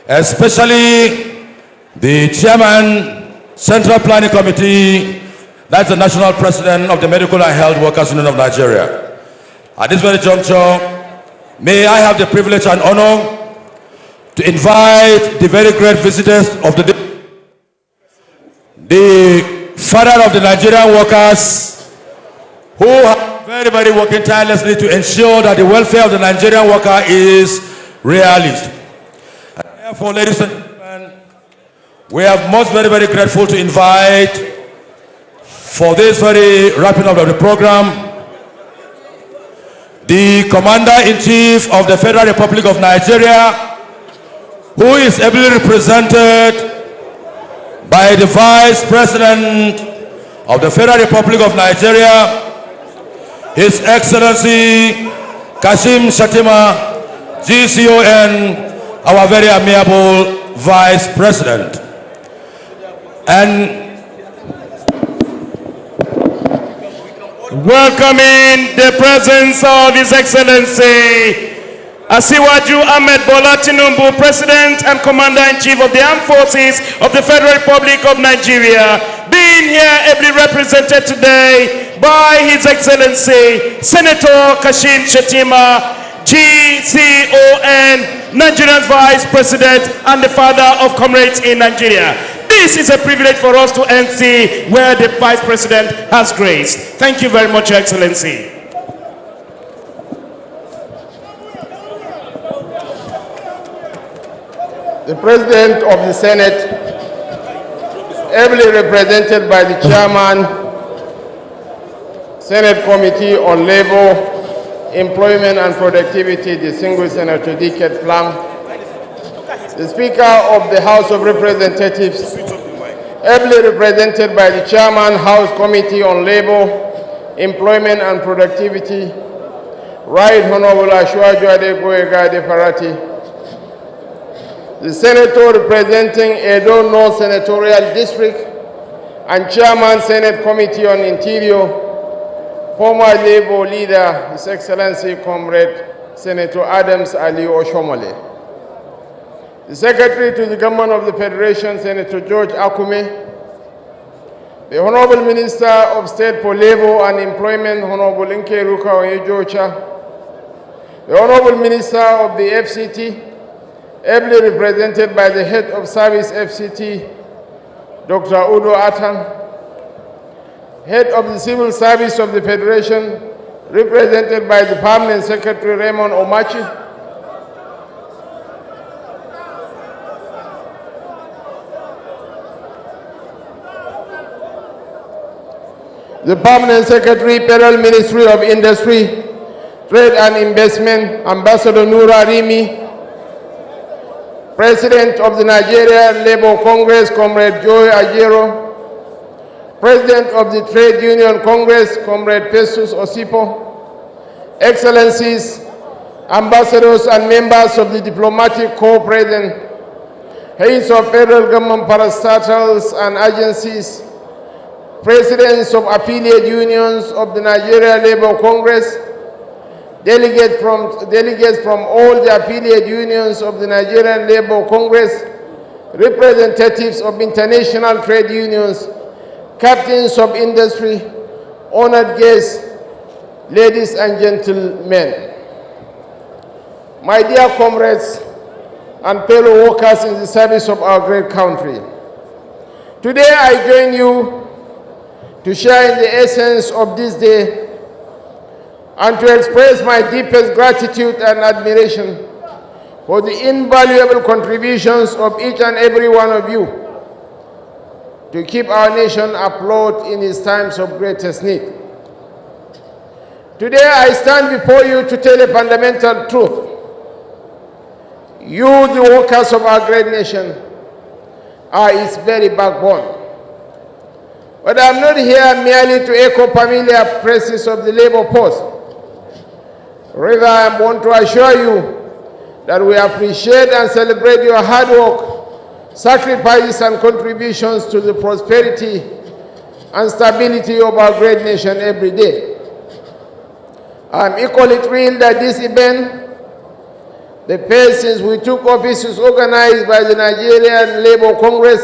especially the Chairman, Central Planning Committee, that's the National President of the Medical and Health Workers Union of Nigeria. At this very juncture, may I have the privilege and honor to invite the very great visitors of the father of the Nigerian workers, who have very working tirelessly to ensure that the welfare of the Nigerian worker is realized. And therefore, ladies and gentlemen, we are most very grateful to invite for this very wrapping up of the program the Commander-in-Chief of the Federal Republic of Nigeria, who is ably represented by the Vice President of the Federal Republic of Nigeria, His Excellency Kashim Shettima, GCON, our very amiable Vice President. And welcoming the presence of His Excellency Asiwaju Ahmed Bola Tinubu, President and Commander-in-Chief of the Armed Forces of the Federal Republic of Nigeria, being here ably represented today by His Excellency Senator Kashim Shettima, GCON, Nigeria's Vice President and the father of comrades in Nigeria. This is a privilege for us to MC where the Vice President has graced. Thank you very much, Your Excellency. The President of the Senate, ably represented by the Chairman, Senate Committee on Labor, Employment and Productivity, distinguished Senator D.K. Plum, the Speaker of the House of Representatives, ably represented by the Chairman, House Committee on Labor, Employment and Productivity, Right Honorable Asiwaju Adegoyega Adefarati, the Senator representing Edo North Senatorial District and Chairman, Senate Committee on Interior, former Labour leader, His Excellency Comrade Senator Adams Ali Oshomole, the Secretary to the Government of the Federation, Senator George Akume, the Honorable Minister of State for Labor and Employment, Honorable Nkeruka Onyejocha, the Honorable Minister of the FCT, ably represented by the Head of Service FCT, Dr. Udo Atan, Head of the Civil Service of the Federation, represented by the Permanent Secretary Raymond Omachi, the Permanent Secretary, Federal Ministry of Industry, Trade and Investment, Ambassador Noura Rimi, President of the Nigeria Labour Congress, Comrade Joy Ajero, President of the Trade Union Congress, Comrade Festus Osipo, Excellencies, Ambassadors and members of the Diplomatic Corps present, heads of federal government parastatals and agencies, presidents of affiliate unions of the Nigeria Labour Congress, delegates from all the affiliate unions of the Nigerian Labour Congress, representatives of international trade unions, captains of industry, honored guests, ladies and gentlemen. My dear comrades and fellow workers in the service of our great country, today I join you to share in the essence of this day and to express my deepest gratitude and admiration for the invaluable contributions of each and every one of you to keep our nation afloat in its times of greatest need. Today I stand before you to tell a fundamental truth. You, the workers of our great nation, are its very backbone. But I'm not here merely to echo familiar praises of the labor force. Rather, I want to assure you that we appreciate and celebrate your hard work, sacrifices and contributions to the prosperity and stability of our great nation every day. I'm equally thrilled that this event The pace since we took office is organized by the Nigerian Labour Congress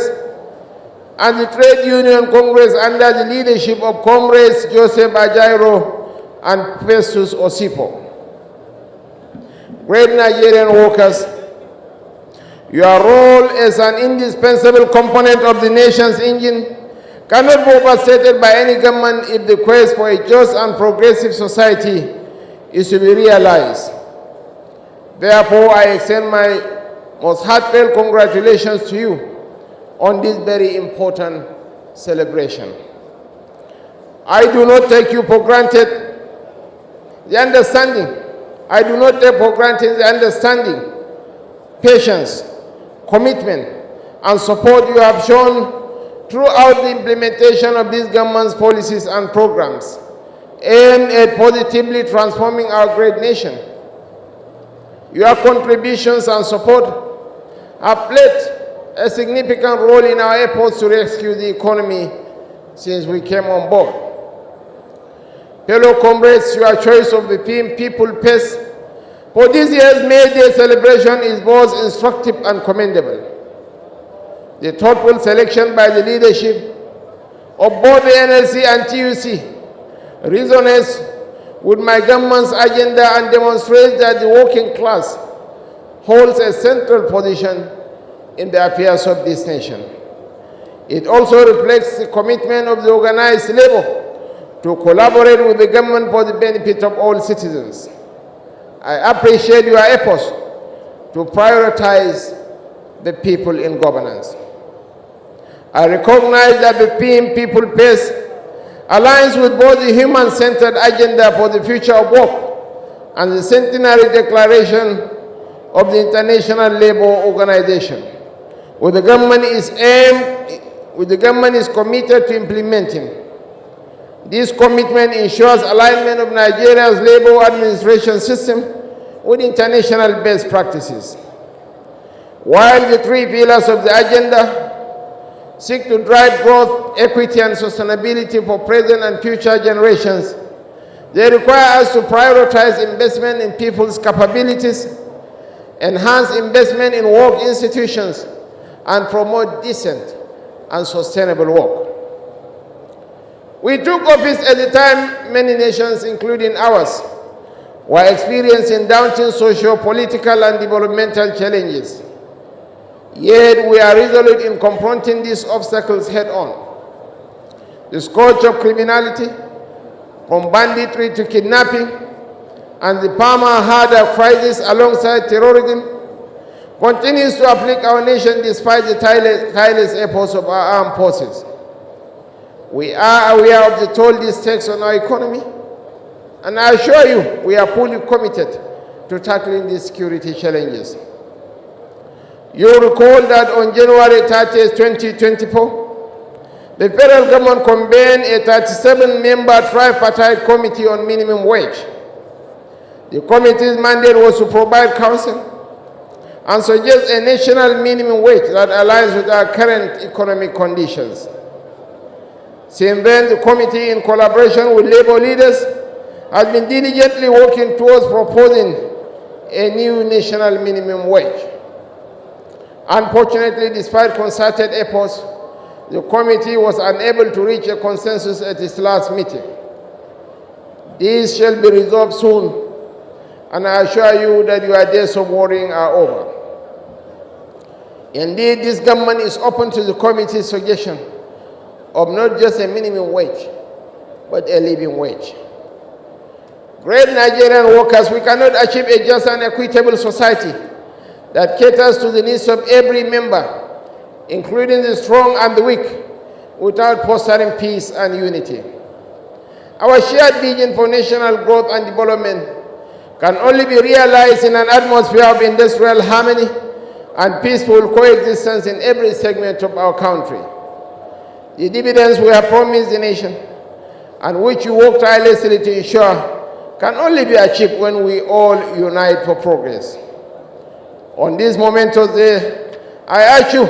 and the Trade Union Congress under the leadership of Comrades Joseph Ajaero and Festus Osipo. Great Nigerian workers, your role as an indispensable component of the nation's engine cannot be overstated by any government if the quest for a just and progressive society is to be realized. Therefore, I extend my most heartfelt congratulations to you on this very important celebration. I do not take you for granted the understanding. I do not take for granted the understanding, patience, commitment, and support you have shown throughout the implementation of this government's policies and programs aimed at positively transforming our great nation. Your contributions and support have played a significant role in our efforts to rescue the economy since we came on board. Fellow comrades, your choice of the theme People Pace for this year's May Day celebration is both instructive and commendable. The thoughtful selection by the leadership of both the NLC and TUC resonates with my government's agenda and demonstrates that the working class holds a central position in the affairs of this nation. It also reflects the commitment of the organized labor to collaborate with the government for the benefit of all citizens. I appreciate your efforts to prioritize the people in governance. I recognize that the theme People Pace aligns with both the human-centered agenda for the future of work and the centenary declaration of the International Labour Organization, where the government is committed to implementing. This commitment ensures alignment of Nigeria's labor administration system with international best practices. While the three pillars of the agenda seek to drive growth, equity, and sustainability for present and future generations, they require us to prioritize investment in people's capabilities, enhance investment in work institutions, and promote decent and sustainable work. We took office at the time many nations, including ours, were experiencing daunting socio-political and developmental challenges. Yet we are resolute in confronting these obstacles head-on. The scourge of criminality, from banditry to kidnapping, and the Palmer-Harder crisis alongside terrorism, continues to afflict our nation despite the tireless efforts of our armed forces. We are aware of the toll this takes on our economy, and I assure you we are fully committed to tackling these security challenges. You recall that on January 30, 2024, the federal government convened a 37-member tripartite committee on minimum wage. The committee's mandate was to provide counsel and suggest a national minimum wage that aligns with our current economic conditions. Since then, the committee, in collaboration with labor leaders, has been diligently working towards proposing a new national minimum wage. Unfortunately, despite concerted efforts, the committee was unable to reach a consensus at its last meeting. This shall be resolved soon, and I assure you that your days of worrying are over. Indeed, this government is open to the committee's suggestion of not just a minimum wage, but a living wage. Great Nigerian workers, we cannot achieve a just and equitable society that caters to the needs of every member, including the strong and the weak, without fostering peace and unity. Our shared vision for national growth and development can only be realized in an atmosphere of industrial harmony and peaceful coexistence in every segment of our country. The dividends we have promised the nation, and which you work tirelessly to ensure, can only be achieved when we all unite for progress. On this momentous day, I urge you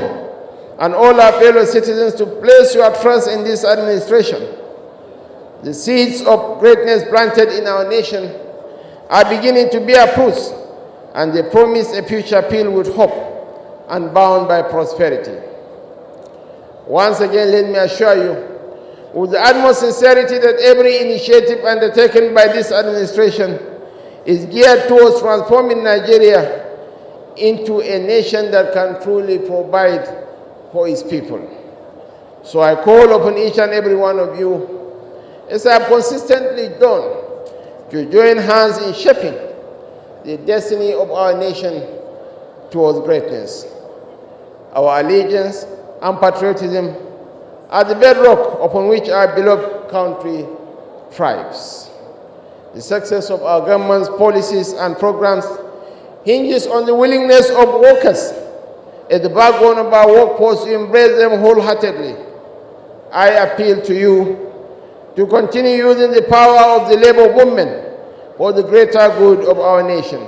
and all our fellow citizens to place your trust in this administration. The seeds of greatness planted in our nation are beginning to bear fruits, and they promise a future filled with hope and bound by prosperity. Once again, let me assure you, with the utmost sincerity, that every initiative undertaken by this administration is geared towards transforming Nigeria into a nation that can truly provide for its people. So I call upon each and every one of you, as I have consistently done, to join hands in shaping the destiny of our nation towards greatness. Our allegiance and patriotism are the bedrock upon which our beloved country thrives. The success of our government's policies and programs hinges on the willingness of workers as the backbone of our workforce to embrace them wholeheartedly. I appeal to you to continue using the power of the labor movement for the greater good of our nation,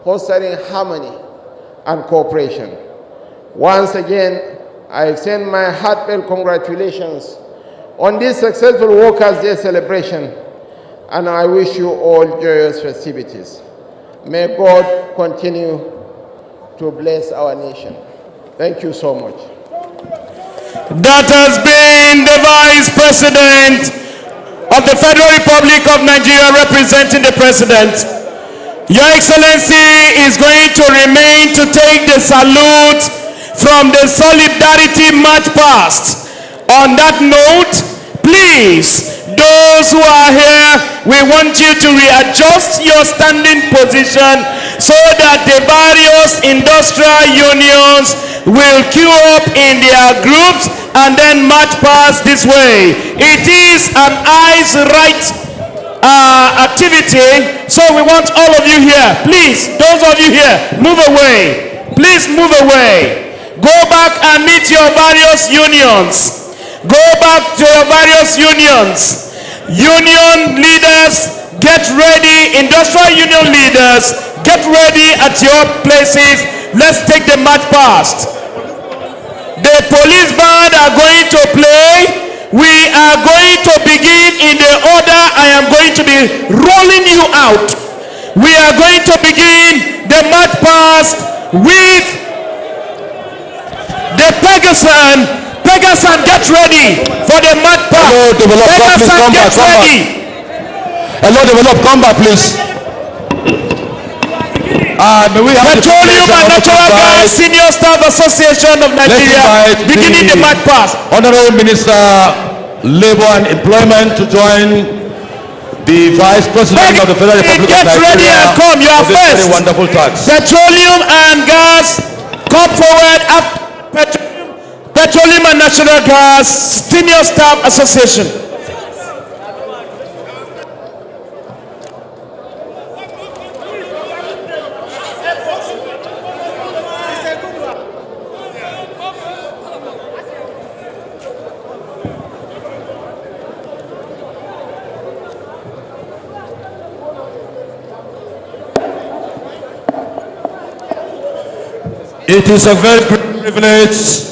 fostering harmony and cooperation. Once again, I extend my heartfelt congratulations on this successful Workers' Day celebration, and I wish you all joyous festivities. May God continue to bless our nation. Thank you so much. That has been the Vice President of the Federal Republic of Nigeria representing the President. Your Excellency is going to remain to take the salute from the Solidarity March past. On that note, please, those who are here, we want you to readjust your standing position so that the various industrial unions will queue up in their groups and then march past this way. It is an eyes right activity, so we want all of you here. Please, those of you here, move away. Please move away. Go back and meet your various unions. Go back to your various unions. Union leaders, get ready. Industrial union leaders, get ready at your places. Let's take the march past. The police band are going to play. We are going to begin in the order I am going to be rolling you out. We are going to begin the march past with the Pegasus. Pegasus, get ready for the march past. Hello, develop, Pegasus, please come get back, ready. Hello, develop, come back, please. May we have Petroleum and Natural Gas Senior Staff Association of Nigeria beginning the march past. Honorable Minister, Labor and Employment to join the Vice President of the Federal Republic of Nigeria. Get ready and come. You are first. Very wonderful tax. Petroleum and gas, come forward. Petroleum and Natural Gas Senior Staff Association. It is a very great privilege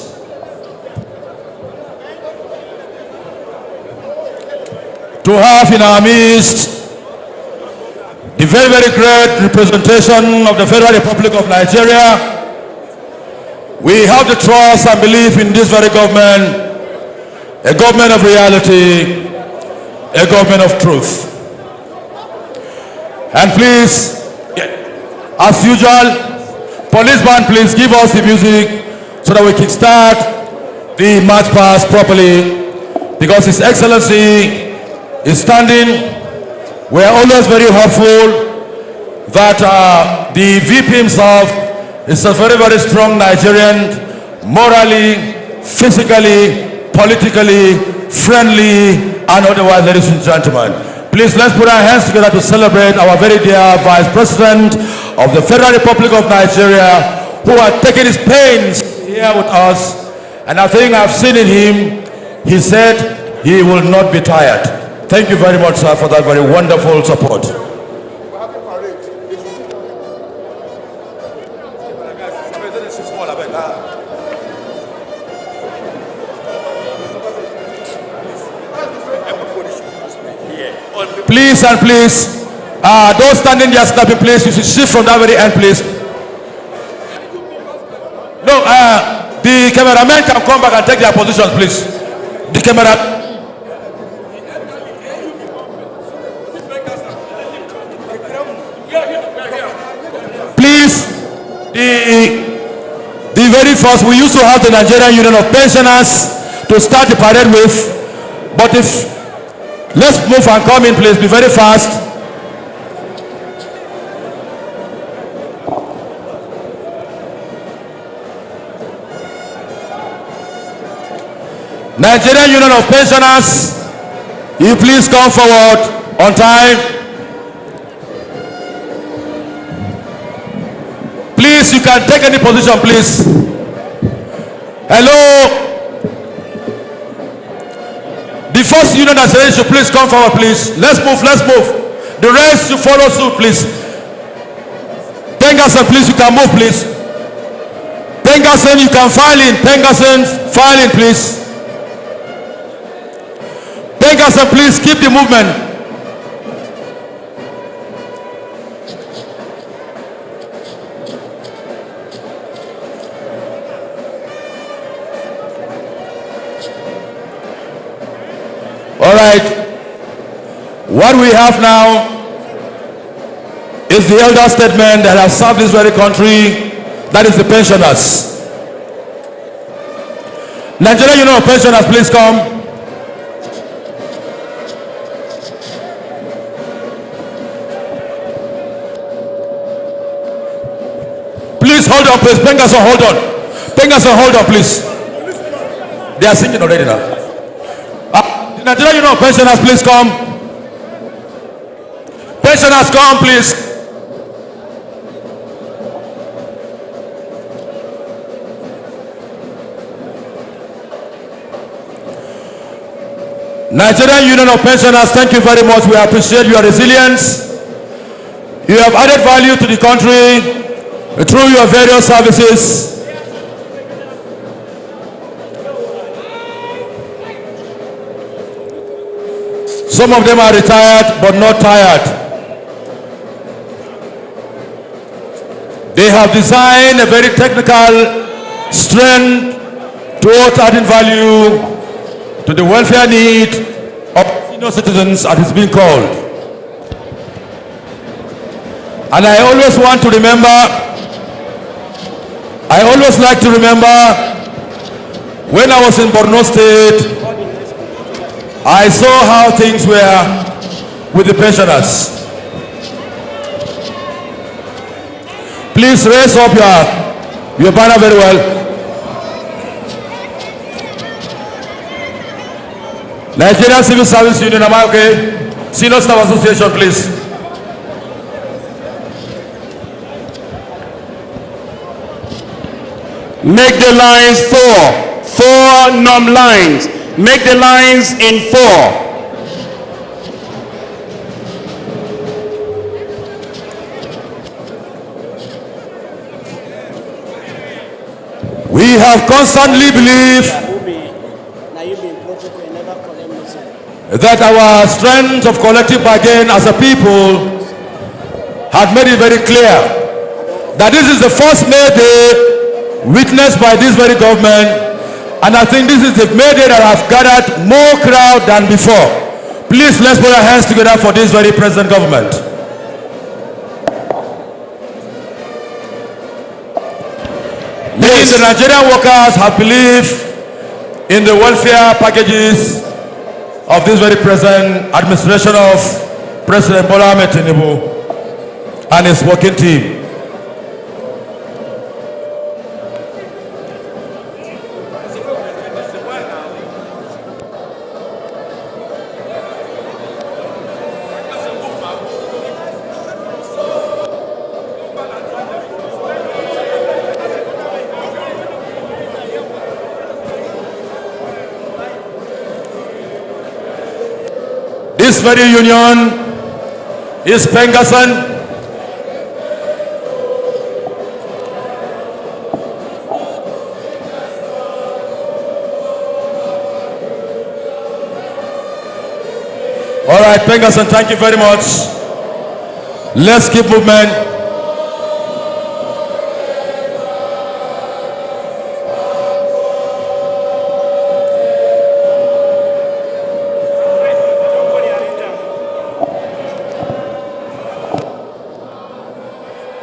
to have in our midst the very, very great representation of the Federal Republic of Nigeria. We have the trust and belief in this very government, a government of reality, a government of truth. And please, as usual, police band, please give us the music so that we can start the march past properly, because His Excellency is standing. We are always very hopeful that the VP himself is a very, very strong Nigerian, morally, physically, politically, friendly, and otherwise, ladies and gentlemen. Please, let's put our hands together to celebrate our very dear Vice President of the Federal Republic of Nigeria, who has taken his pains here with us. And I think I've seen in him, he said he will not be tired. Thank you very much, sir, for that very wonderful support. Please and please, Those standing there snapping, please. You should shift from that very end, please. No, the cameramen can come back and take their positions, please. The camera. Please, the very first, we used to have the Nigerian Union of Pensioners to start the parade with, but if let's move and come in, please. Be very fast. Nigerian Union of Pensioners, you please come forward on time. Please, you can take any position, please. Hello. The first union that says you please come forward, please. Let's move, let's move. The rest you follow suit, please. Pengason, please, you can move, please. Pengason, you can file in. Pengason, file in, please. Pengason, please keep the movement. All right. What we have now is the elder statesman that has served this very country. That is the pensioners. Nigerian Union of Pensioners, please come. Please hold on, please. Pengason, hold on. Pengason, hold on, please. They are singing already now. The Nigerian Union of Pensioners, please come. Pensioners, come, please. Nigerian Union of Pensioners, thank you very much. We appreciate your resilience. You have added value to the country through your various services. Some of them are retired but not tired. They have designed a very technical strength towards adding value to the welfare need of senior citizens, as it's being called. And I always want to remember, I always like to remember when I was in Borno State, I saw how things were with the pensioners. Please raise up your banner very well. Nigerian Civil Service Union, am I okay? Senior Staff Association, please. Make the lines four numb lines. Make the lines in 4. We have constantly believed that our strength of collective bargain as a people had made it very clear that this is the first May Day witnessed by this very government. And I think this is the May Day that have gathered more crowd than before. Please, let's put our hands together for this very present government. Yes. The Nigerian workers have believed in the welfare packages of this very present administration of President Bola Ahmed Tinubu and his working team. This very union is Pengason. All right, Pengason, thank you very much. Let's keep movement.